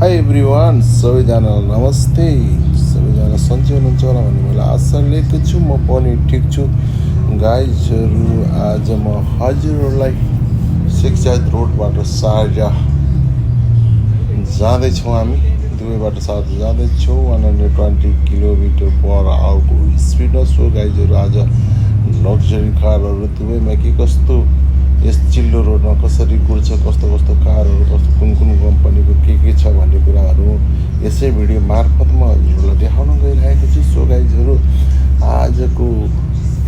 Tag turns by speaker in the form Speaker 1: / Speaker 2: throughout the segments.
Speaker 1: High everyone, सबैजनालाई नमस्ते। सबैजना सन्चै हुनुहुन्छ होला भन्ने मैले आशा लिएको छु। म पनि ठिक छु गाइजहरू। आज म हजुरहरूलाई शिक्षात रोडबाट सारजा जाँदैछौँ। हामी दुबईबाट सारजा जाँदैछौँ 120 किलोमिटर पर आवरको स्पिडमा। सो गाइजहरू, आज लग्जरी कारहरू दुबईमा के कस्तो, यस चिल्लो रोडमा कसरी गुड्छ, कस्तो कस्तो कारहरू, कस्तो कुन कुन कम्पनीको के छ भन्ने कुराहरू यसै भिडियो मार्फत म हजुरहरूलाई देखाउन गइरहेको छु। सो गाइजहरू, आजको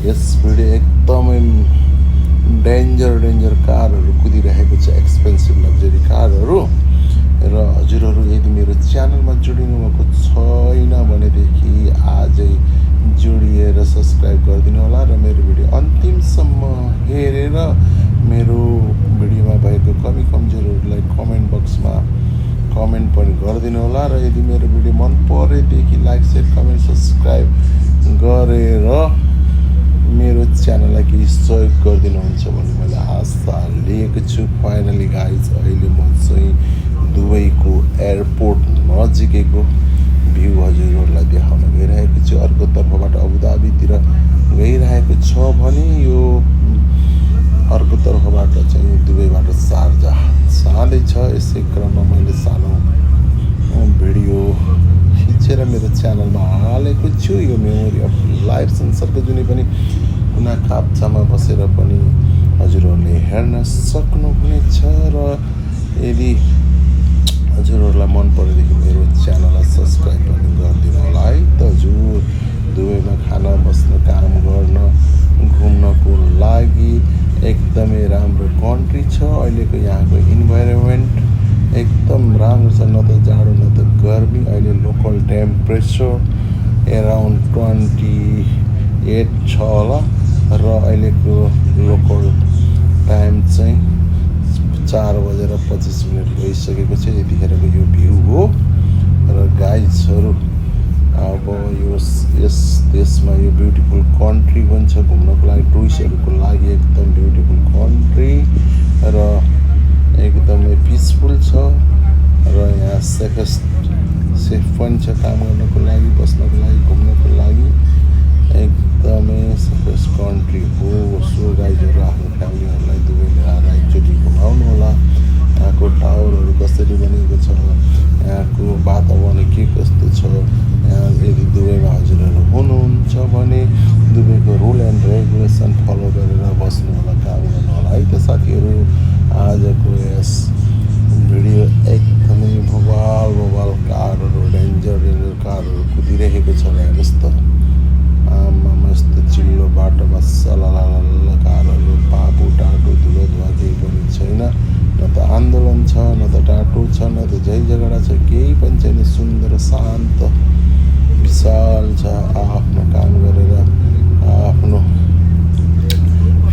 Speaker 1: यस भिडियो एकदमै डेन्जर कारहरू कुदिरहेको छ, एक्सपेन्सिभ लग्जरी कारहरू। र हजुरहरू यदि मेरो च्यानलमा जोडिनु भएको छैन भनेदेखि आजै जोडिएर सब्सक्राइब गरिदिनु होला र मेरो भिडियो अन्तिमसम्म हेरेर मेरो भिडियोमा भएको कमी कमजोरहरूलाई कमेन्ट बक्समा कमेन्ट पनि गरिदिनु होला। र यदि मेरो भिडियो मन परेदेखि लाइक, सेयर, कमेन्ट, सब्सक्राइब गरेर मेरो च्यानललाई केही सहयोग गरिदिनुहुन्छ भन्ने मैले आशा लिएको छु। फाइनली गाइज, अहिले म चाहिँ दुबईको एयरपोर्ट नजिकैको भ्यू हजुरहरूलाई देखाउन गइरहेको छु। अर्को तर्फबाट अबुधाबीतिर गइरहेको छ भने यो अर्को तर्फबाट चाहिँ दुबईबाट सारजा जाँदैछ। यसै क्रममा मैले सानो भिडियो खिचेर मेरो च्यानलमा हालेको छु। यो मेमोरी अफ लाइफ संसारको जुनै पनि कुना काप्चामा बसेर पनि हजुरहरूले हेर्न सक्नुहुनेछ। र यदि हजुरहरूलाई मन परेदेखि मेरो च्यानललाई सब्सक्राइब पनि गरिदिनु होला है त। हजुर, दुबईमा खान, बस्न, काम गर्न, घुम्नको लागि एकदमै राम्रो कन्ट्री छ। अहिलेको यहाँको इन्भाइरोमेन्ट एकदम राम्रो छ, न त जाडो न त गर्मी। अहिले लोकल टेम्परेचर एराउन्ड 28 छ होला। र अहिलेको लोकल टाइम चाहिँ 4:25 भइसकेको छ। यतिखेरको यो भ्यू हो। र गाइजहरू, अब यस देशमा यो ब्युटिफुल कन्ट्री पनि छ घुम्नको लागि, टुरिस्टहरूको लागि एकदम ब्युटिफुल कन्ट्री र एकदमै पिसफुल छ। र यहाँ सेफ पनि छ काम गर्नको लागि, बस्नको लागि, घुम्नको लागि एकदमै सेफेस्ट कन्ट्री हो। सो गाइजहरू, आफ्नो फ्यामिलीहरूलाई दुबई लिएर एकचोटि घुमाउनु होला। यहाँको टावरहरू कसरी बनेको छ, यहाँको वातावरण के कस्तो छ। यहाँ यदि दुबईमा हजुरहरू हुनुहुन्छ भने दुबईको रुल एन्ड रेगुलेसन फलो गरेर बस्नु होला, काम गर्नु होला है त साथीहरू। आजको यस भिडियो एकदमै भोबाल कारहरू, डेन्जर कारहरू कुदिरहेको छ। हेर्नुहोस् त, आमामा यस्तो चिल्लो बाटोमा सलाला कारहरू, पापु टाटो धुलो धुवा केही पनि छैन। न त आन्दोलन छ, न त टाटो छ, न त झै झगडा छ, केही पनि छैन। सुन्दर, शान्त, विशाल छ। आफ्नो काम गरेर, आफ्नो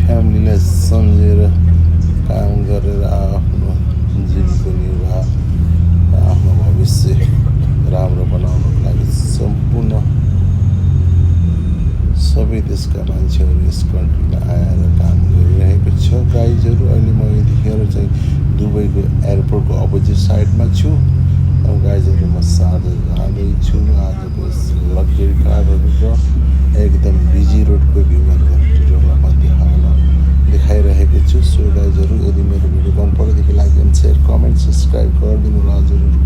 Speaker 1: फ्यामिलीलाई सम्झेर काम गरेर आफ्नो जीविका निर्वाह, आफ्नो भविष्य राम्रो बनाउनको लागि सम्पूर्ण सबै देशका मान्छेहरू यस कन्ट्रीमा आएर काम गरिरहेको छ। गाइजहरू, अहिले म यतिखेर चाहिँ दुबईको एयरपोर्टको अपोजिट साइडमा छु। गाइजहरू, म सारजा जाँदैछु। आजको यस लग्जरी कारहरू र एकदम बिजी रोडको भ्यूहरूलाई म देखाइरहेको छु। सो गाइजहरू, यदि मेरो भिडियो मन परेदेखि like and share, comment, subscribe गरिदिनु होला हजुरहरू।